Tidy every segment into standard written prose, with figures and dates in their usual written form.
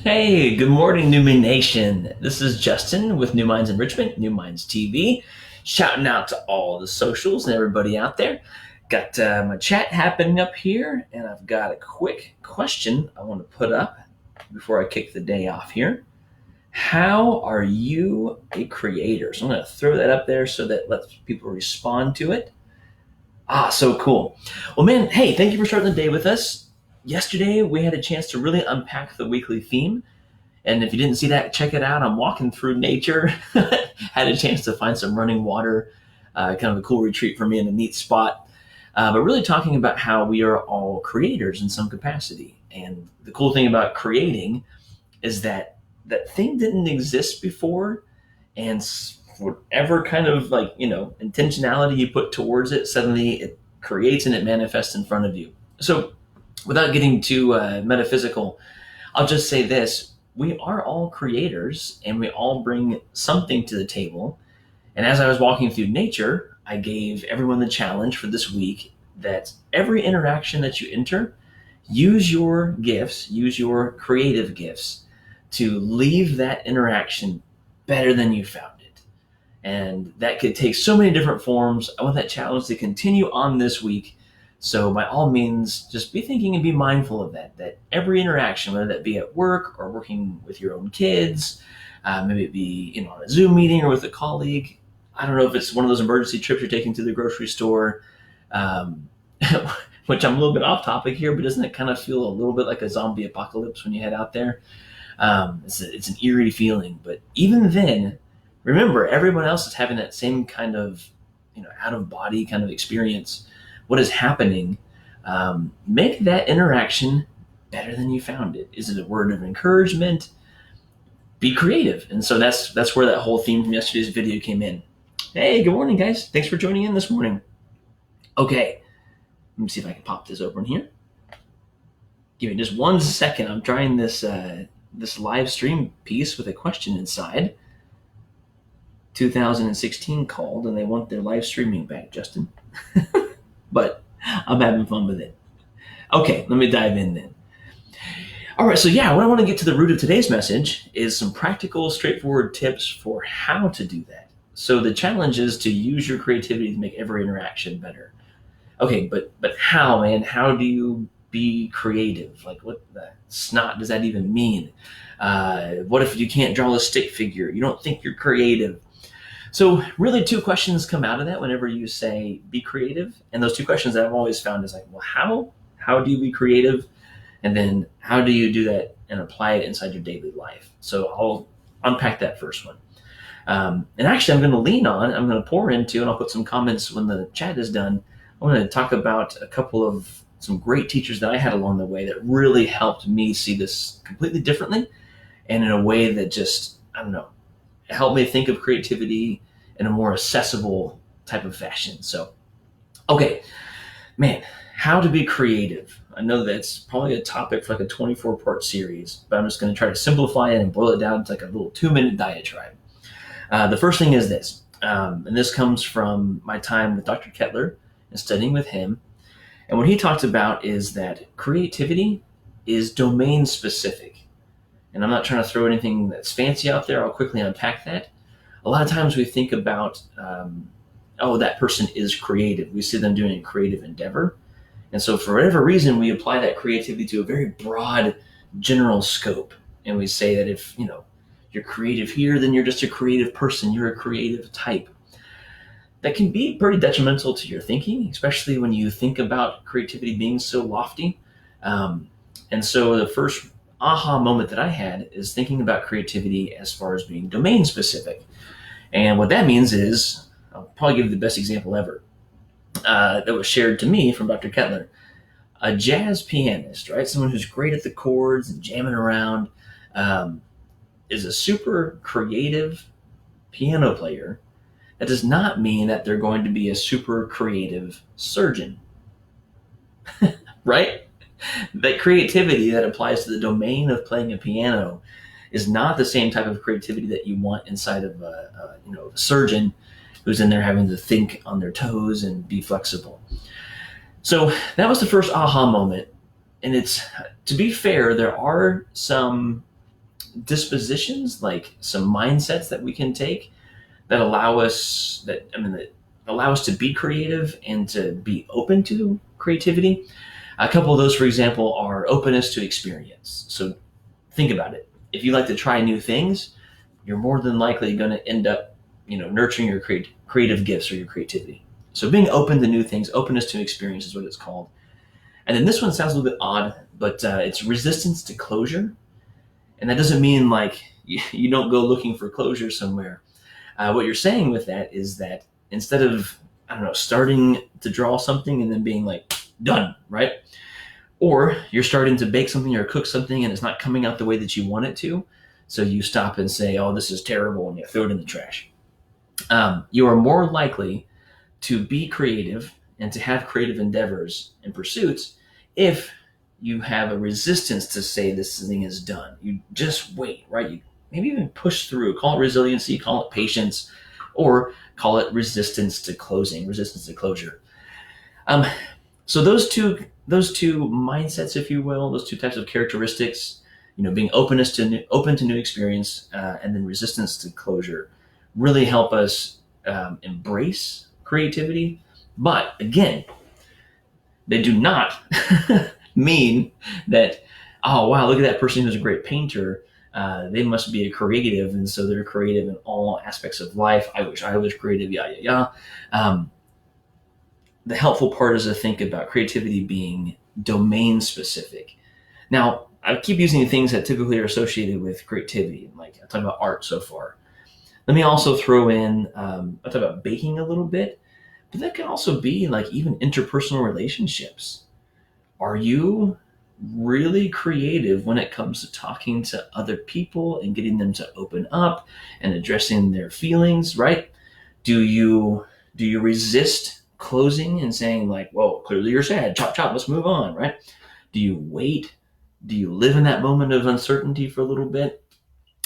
Hey, good morning, Newman Nation. This is Justin with New Minds Enrichment, New Minds TV. Shouting out to all the socials and everybody out there. Got my chat happening up here, and I've got a quick question I want to put up before I kick the day off here. How are you a creator? So I'm going to throw that up there so that lets people respond to it. So cool. Well, man, hey, thank you for starting the day with us. Yesterday, we had a chance to really unpack the weekly theme. And if you didn't see that, check it out. I'm walking through nature. Had a chance to find some running water, kind of a cool retreat for me in a neat spot. But really talking about how we are all creators in some capacity. And the cool thing about creating is that that thing didn't exist before. And whatever kind of intentionality you put towards it, suddenly it creates and it manifests in front of you. So without getting too metaphysical, I'll just say this. We are all creators and we all bring something to the table. And as I was walking through nature, I gave everyone the challenge for this week that every interaction that you enter, use your gifts, use your creative gifts to leave that interaction better than you found it. And that could take so many different forms. I want that challenge to continue on this week. So by all means, just be thinking and be mindful of that every interaction, whether that be at work or working with your own kids, maybe it be on a Zoom meeting or with a colleague. I don't know if it's one of those emergency trips you're taking to the grocery store, which I'm a little bit off topic here, but doesn't it kind of feel a little bit like a zombie apocalypse when you head out there? It's an eerie feeling, but even then, remember, everyone else is having that same kind of out of body kind of experience. What is happening? Make that interaction better than you found it. Is it a word of encouragement? Be creative. And so that's where that whole theme from yesterday's video came in. Hey, good morning, guys. Thanks for joining in this morning. Okay, let me see if I can pop this open here. Give me just 1 second. I'm trying this live stream piece with a question inside. 2016 called and they want their live streaming back, Justin. But I'm having fun with it. Okay, let me dive in then. All right, so what I want to get to the root of today's message is some practical, straightforward tips for how to do that. So the challenge is to use your creativity to make every interaction better. Okay, but how, man? How do you be creative? Like, what the snot does that even mean? What if you can't draw a stick figure? You don't think you're creative? So really 2 questions come out of that whenever you say be creative. And those 2 questions that I've always found is like, well, how do you be creative? And then how do you do that and apply it inside your daily life? So I'll unpack that first one. And actually I'm going to pour into, and I'll put some comments when the chat is done. I want to talk about a couple of some great teachers that I had along the way that really helped me see this completely differently and in a way that just, helped me think of creativity in a more accessible type of fashion. So, okay, man, how to be creative. I know that's probably a topic for like a 24-part series, but I'm just going to try to simplify it and boil it down to like a little 2-minute diatribe. The first thing is this, and this comes from my time with Dr. Kettler and studying with him. And what he talked about is that creativity is domain specific. And I'm not trying to throw anything that's fancy out there. I'll quickly unpack that. A lot of times we think about, that person is creative. We see them doing a creative endeavor. And so for whatever reason, we apply that creativity to a very broad, general scope. And we say that if, you're creative here, then you're just a creative person. You're a creative type. That can be pretty detrimental to your thinking, especially when you think about creativity being so lofty. And so the first aha moment that I had is thinking about creativity as far as being domain specific. And what that means is, I'll probably give you the best example ever that was shared to me from Dr. Kettler. A jazz pianist, right? Someone who's great at the chords and jamming around, is a super creative piano player. That does not mean that they're going to be a super creative surgeon, right? That creativity that applies to the domain of playing a piano is not the same type of creativity that you want inside of a surgeon who's in there having to think on their toes and be flexible. So that was the first aha moment. And it's, to be fair, there are some dispositions, like some mindsets that we can take that allow us that allow us to be creative and to be open to creativity. A couple of those, for example, are openness to experience. So think about it. If you like to try new things, you're more than likely going to end up, nurturing your creative gifts or your creativity. So being open to new things, openness to experience is what it's called. And then this one sounds a little bit odd, but it's resistance to closure. And that doesn't mean like you don't go looking for closure somewhere. What you're saying with that is that instead of, I don't know, starting to draw something and then being like, done, right? Or you're starting to bake something or cook something and it's not coming out the way that you want it to. So you stop and say, oh, this is terrible, and you throw it in the trash. You are more likely to be creative and to have creative endeavors and pursuits if you have a resistance to say this thing is done. You just wait, right? You maybe even push through. Call it resiliency, call it patience, or call it resistance to closure. So those two mindsets, if you will, those two types of characteristics, being open to new experience, and then resistance to closure, really help us embrace creativity. But again, they do not mean that, oh wow, look at that person who's a great painter. They must be a creative, and so they're creative in all aspects of life. I wish I was creative, yeah. The helpful part is to think about creativity being domain specific. Now, I keep using things that typically are associated with creativity, like I talked about art so far. Let me also throw in, I talked about baking a little bit, but that can also be like even interpersonal relationships. Are you really creative when it comes to talking to other people and getting them to open up and addressing their feelings, right? Do you resist closing and saying like, well, clearly you're sad, chop chop, let's move on, right? Do you wait? Do you live in that moment of uncertainty for a little bit?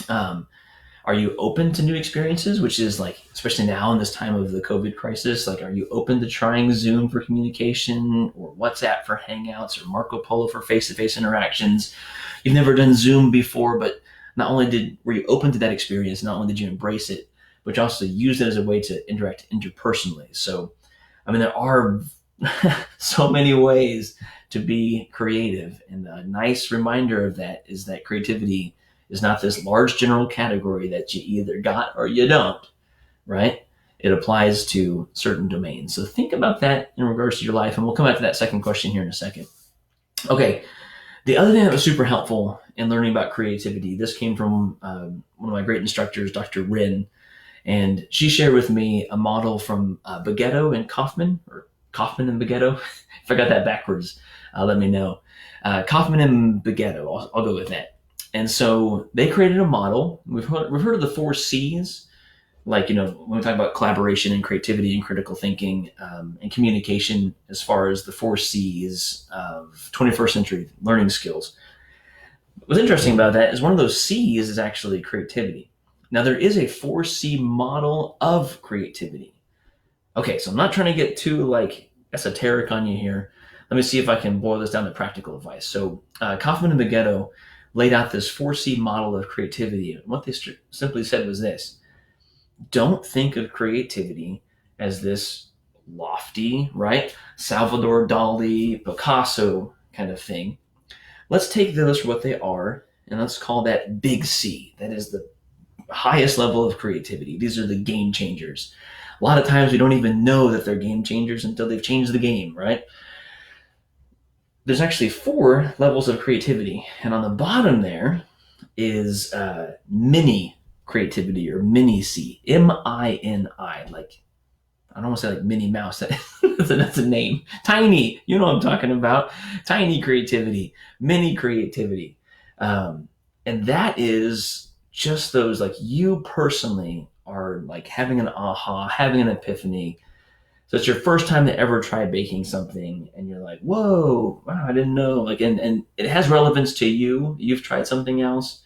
Are you open to new experiences, which is like, especially now in this time of the COVID crisis, like, are you open to trying Zoom for communication or WhatsApp for hangouts or Marco Polo for face-to-face interactions? You've never done Zoom before, but not only were you open to that experience, not only did you embrace it, but you also used it as a way to interact interpersonally. So, there are so many ways to be creative. And a nice reminder of that is that creativity is not this large general category that you either got or you don't, right? It applies to certain domains. So think about that in regards to your life, and we'll come back to that second question here in a second. Okay, the other thing that was super helpful in learning about creativity, this came from one of my great instructors, Dr. Rin, and she shared with me a model from Bagetto and Kaufman, or Kaufman and Bagetto. If I got that backwards, let me know. Kaufman and Bagetto, I'll go with that. And so they created a model. We've heard of the 4 C's, like, when we talk about collaboration and creativity and critical thinking, and communication, as far as the 4 C's of 21st century learning skills. What's interesting about that is one of those C's is actually creativity. Now, there is a 4C model of creativity. Okay, so I'm not trying to get too like esoteric on you here. Let me see if I can boil this down to practical advice. So Kaufman and Bagetto laid out this 4C model of creativity. And what they simply said was this: don't think of creativity as this lofty, right? Salvador Dali, Picasso kind of thing. Let's take those for what they are, and let's call that big C. That is the highest level of creativity. These are the game changers. A lot of times we don't even know that they're game changers until they've changed the game, right? There's actually 4 levels of creativity. And on the bottom there is mini creativity, or mini C, M-I-N-I. Like, I don't want to say like Minnie Mouse. That's a name. Tiny, you know what I'm talking about. Tiny creativity, mini creativity. And that is just those, like, you personally are like having an aha, having an epiphany. So it's your first time to ever try baking something, and you're like, whoa, wow, I didn't know. Like, and it has relevance to you. You've tried something else.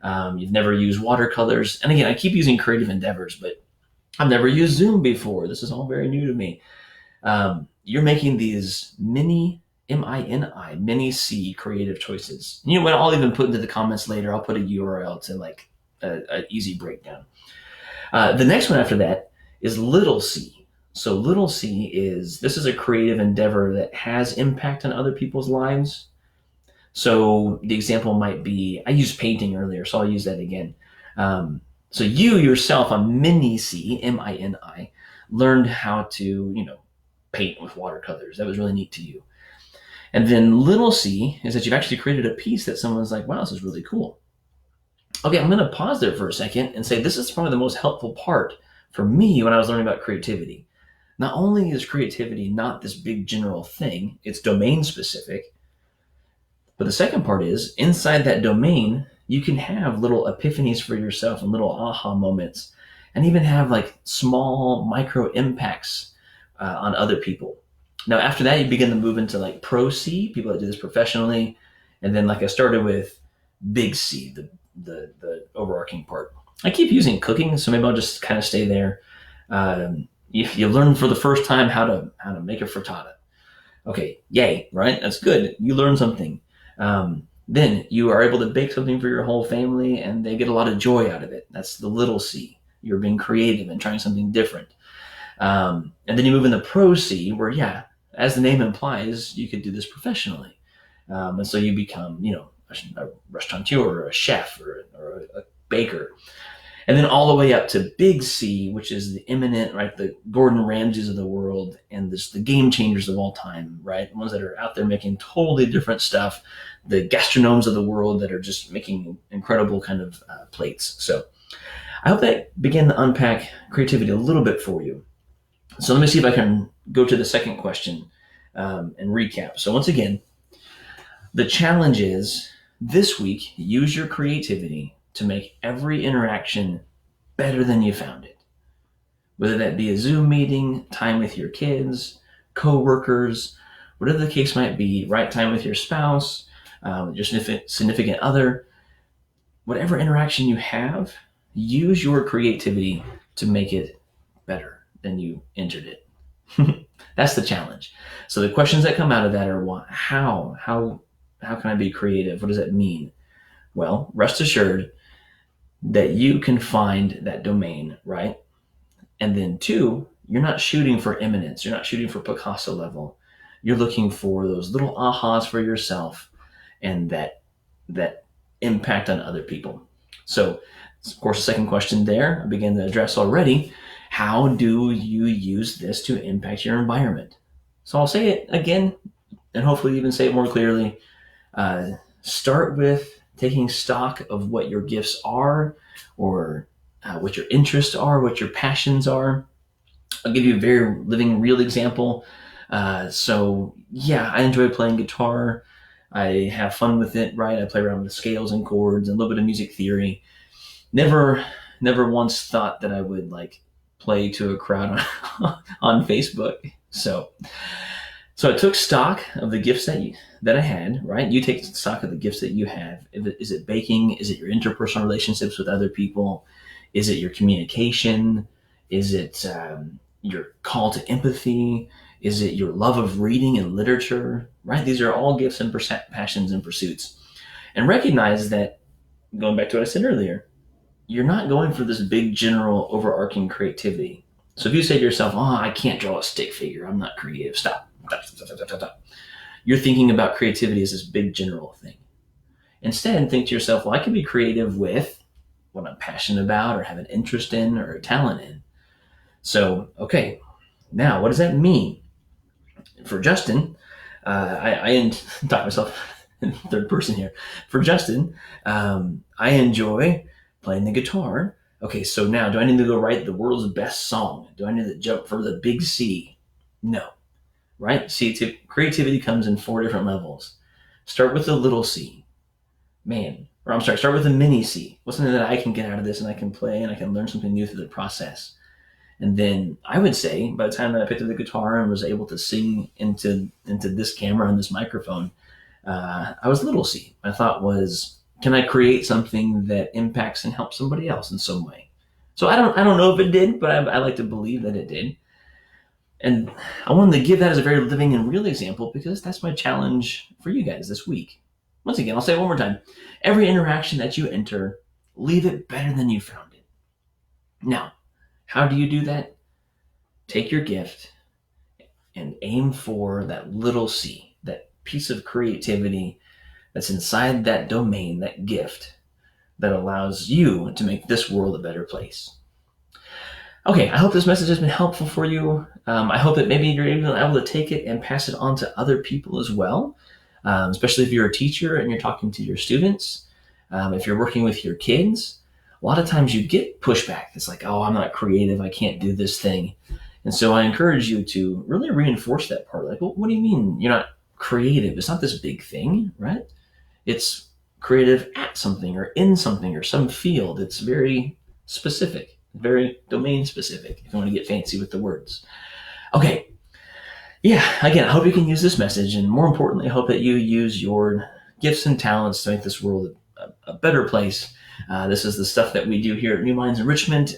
You've never used watercolors. And again, I keep using creative endeavors, but I've never used Zoom before. This is all very new to me. You're making these mini MINI, mini C creative choices. You know what? I'll even put into the comments later. I'll put a URL to like an easy breakdown. The next one after that is little c. So little c is this is a creative endeavor that has impact on other people's lives. So the example might be I used painting earlier, so I'll use that again. So you yourself, a mini c, MINI, learned how to paint with watercolors. That was really neat to you. And then little c is that you've actually created a piece that someone's like, wow, this is really cool. Okay, I'm going to pause there for a second and say this is probably the most helpful part for me when I was learning about creativity. Not only is creativity not this big general thing, it's domain specific, but the second part is inside that domain, you can have little epiphanies for yourself and little aha moments, and even have like small micro impacts on other people. Now, after that, you begin to move into like pro C, people that do this professionally. And then like I started with big C, the overarching part. I keep using cooking, so maybe I'll just kind of stay there. If you learn for the first time how to make a frittata, okay, yay, right? That's good. You learn something. Then you are able to bake something for your whole family, and they get a lot of joy out of it. That's the little C. You're being creative and trying something different. And then you move in the pro C, where as the name implies, you could do this professionally. And so you become, a restaurateur or a chef or a baker. And then all the way up to big C, which is the eminent, right? The Gordon Ramsays of the world and the game changers of all time, right? The ones that are out there making totally different stuff. The gastronomes of the world that are just making incredible kind of plates. So I hope that began to unpack creativity a little bit for you. So let me see if I can go to the second question and recap. So once again, the challenge is this week, use your creativity to make every interaction better than you found it. Whether that be a Zoom meeting, time with your kids, co-workers, whatever the case might be, right? Time with your spouse, your significant other, whatever interaction you have, use your creativity to make it better than you entered it. That's the challenge. So the questions that come out of that are how can I be creative? What does that mean? Well, rest assured that you can find that domain, right? And then 2, you're not shooting for eminence. You're not shooting for Picasso level. You're looking for those little ahas for yourself and that impact on other people. So, of course, the second question there, I began to address already. How do you use this to impact your environment? So I'll say it again and hopefully even say it more clearly. Start with taking stock of what your gifts are or what your interests are, what your passions are. I'll give you a very living, real example. I enjoy playing guitar. I have fun with it, right? I play around with scales and chords and a little bit of music theory. Never once thought that I would like play to a crowd on Facebook. So I took stock of the gifts that I had, right? You take stock of the gifts that you have. Is it baking? Is it your interpersonal relationships with other people? Is it your communication? Is it your call to empathy? Is it your love of reading and literature, right? These are all gifts and passions and pursuits. And recognize that, going back to what I said earlier, you're not going for this big general overarching creativity. So if you say to yourself, I can't draw a stick figure, I'm not creative, stop. You're thinking about creativity as this big general thing. Instead, think to yourself, well, I can be creative with what I'm passionate about or have an interest in or a talent in. So, okay, now what does that mean? For Justin, I talk myself in third person here. For Justin, I enjoy playing the guitar. Okay, so now do I need to go write the world's best song? Do I need to jump for the big C? No. Right? See, creativity comes in 4 different levels. Start with the little C. Start with the mini C. What's something that I can get out of this and I can play and I can learn something new through the process. And then I would say by the time that I picked up the guitar and was able to sing into this camera and this microphone, I was little C. My thought was, can I create something that impacts and helps somebody else in some way? So I don't know if it did, but I like to believe that it did. And I wanted to give that as a very living and real example because that's my challenge for you guys this week. Once again, I'll say it one more time. Every interaction that you enter, leave it better than you found it. Now, how do you do that? Take your gift and aim for that little C, that piece of creativity that's inside that domain, that gift that allows you to make this world a better place. Okay, I hope this message has been helpful for you. I hope that maybe you're even able to take it and pass it on to other people as well, especially if you're a teacher and you're talking to your students. If you're working with your kids, a lot of times you get pushback. It's like, oh, I'm not creative. I can't do this thing. And so I encourage you to really reinforce that part. Like, well, what do you mean you're not creative? It's not this big thing, right? It's creative at something or in something or some field. It's very specific, very domain specific, if you want to get fancy with the words. Okay. Yeah, again, I hope you can use this message. And more importantly, I hope that you use your gifts and talents to make this world a better place. This is the stuff that we do here at New Minds Enrichment.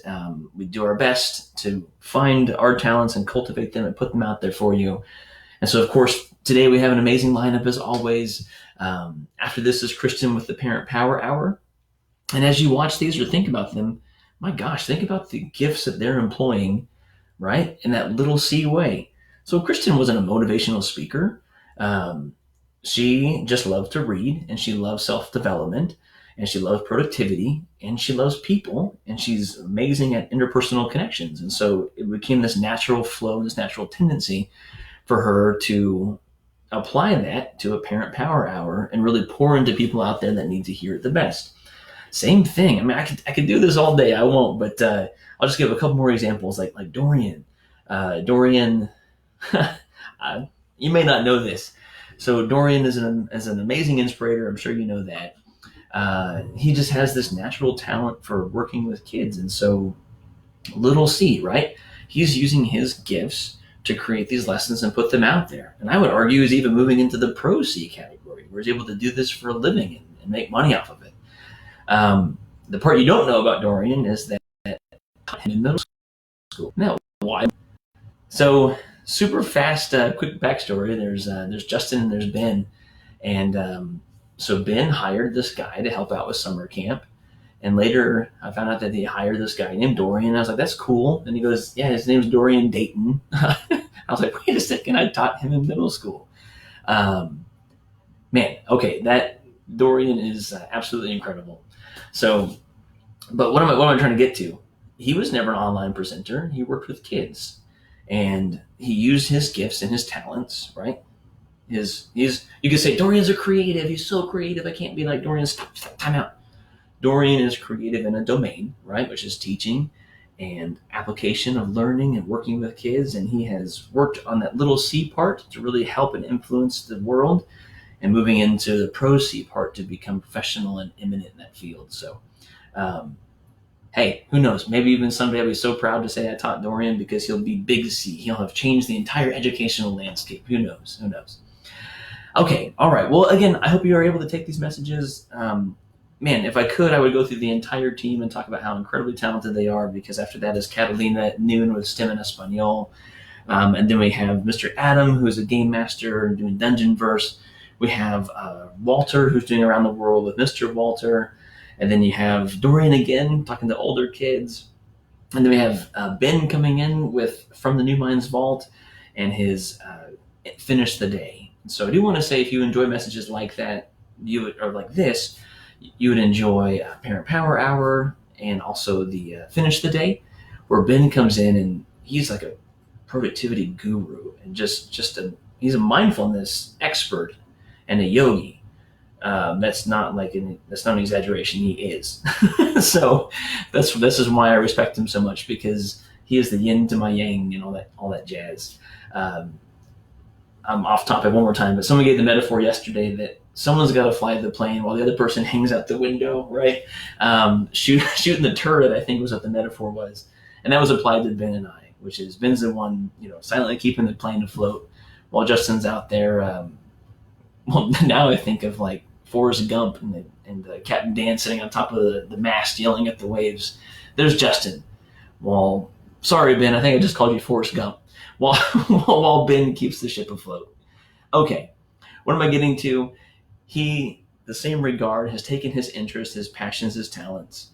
We do our best to find our talents and cultivate them and put them out there for you. And so, of course, today we have an amazing lineup as always. After this is Kristen with the Parent Power Hour. And as you watch these or think about them, my gosh, think about the gifts that they're employing, right, in that little C way. So Kristen wasn't a motivational speaker. She just loved to read, and she loves self-development, and she loves productivity, and she loves people, and she's amazing at interpersonal connections. And so it became this natural flow, this natural tendency for her to apply that to a Parent Power Hour and really pour into people out there that need to hear it the best. Same thing. I mean, I could do this all day. I won't, but I'll just give a couple more examples, like Dorian. Dorian, you may not know this. So Dorian is an amazing inspirator. I'm sure you know that. He just has this natural talent for working with kids, and so little C, right? He's using his gifts to create these lessons and put them out there. And I would argue he's even moving into the pro C category, where he's able to do this for a living and make money off of it. The part you don't know about Dorian is that in middle school. Now, why? So, super fast, quick backstory. There's Justin and there's Ben, and so Ben hired this guy to help out with summer camp. And later, I found out that he hired this guy named Dorian. I was like, "That's cool." And he goes, "Yeah, his name's Dorian Dayton." I was like, "Wait a second! I taught him in middle school." Man, okay, that Dorian is absolutely incredible. So, but what am I trying to get to? He was never an online presenter. He worked with kids, and he used his gifts and his talents. Right? You could say Dorian's a creative. He's so creative. I can't be like Dorian. Stop, time out. Dorian is creative in a domain, right, which is teaching and application of learning and working with kids. And he has worked on that little C part to really help and influence the world, and moving into the pro C part to become professional and eminent in that field. So, hey, who knows? Maybe even someday I'll be so proud to say I taught Dorian, because he'll be big C. He'll have changed the entire educational landscape. Who knows? Who knows? Okay, all right. Well, again, I hope you are able to take these messages. Man, if I could, I would go through the entire team and talk about how incredibly talented they are, because after that is Catalina at noon with STEM and Espanol. And then we have Mr. Adam, who's a game master doing Dungeon Verse. We have Walter, who's doing Around the World with Mr. Walter. And then you have Dorian again, talking to older kids. And then we have Ben coming in with From the New Minds Vault and his Finish the Day. So I do want to say, if you enjoy messages like that, or like this, you would enjoy Parent Power Hour and also the Finish the Day, where Ben comes in and he's like a productivity guru and he's a mindfulness expert and a yogi. That's not an exaggeration. He is. So this is why I respect him so much, because he is the yin to my yang and all that jazz. I'm off topic one more time, but someone gave the metaphor yesterday that someone's got to fly the plane while the other person hangs out the window, right? Shooting the turret, I think, was what the metaphor was. And that was applied to Ben and I, which is Ben's the one, silently keeping the plane afloat while Justin's out there. Well, now I think of like Forrest Gump and Captain Dan sitting on top of the mast yelling at the waves. There's Justin. Well, sorry, Ben, I think I just called you Forrest Gump. while while Ben keeps the ship afloat. Okay, what am I getting to? He, the same regard, has taken his interests, his passions, his talents.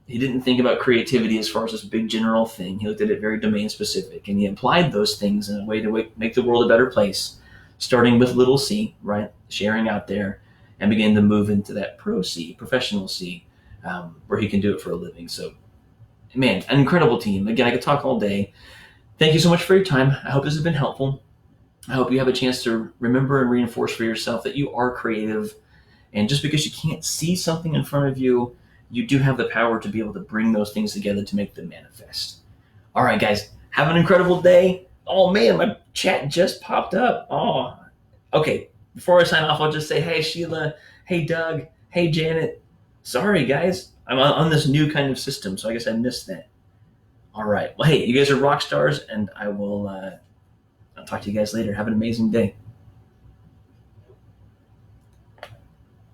He didn't think about creativity as far as this big general thing. He looked at it very domain specific, and he applied those things in a way to make the world a better place, starting with little c, right, sharing out there, and began to move into that pro C, professional C, where he can do it for a living. So, man, an incredible team. Again, I could talk all day. Thank you so much for your time. I hope this has been helpful. I hope you have a chance to remember and reinforce for yourself that you are creative. And just because you can't see something in front of you, you do have the power to be able to bring those things together to make them manifest. All right, guys, have an incredible day. Oh, man, my chat just popped up. Oh, okay. Before I sign off, I'll just say, hey, Sheila. Hey, Doug. Hey, Janet. Sorry, guys. I'm on this new kind of system, so I guess I missed that. All right. Well, hey, you guys are rock stars, and I'll talk to you guys later. Have an amazing day.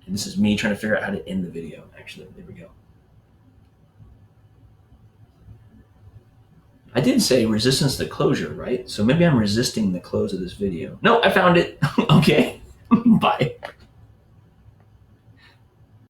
And this is me trying to figure out how to end the video. Actually, there we go. I did say resistance to closure, right? So maybe I'm resisting the close of this video. No, I found it. Okay. Bye.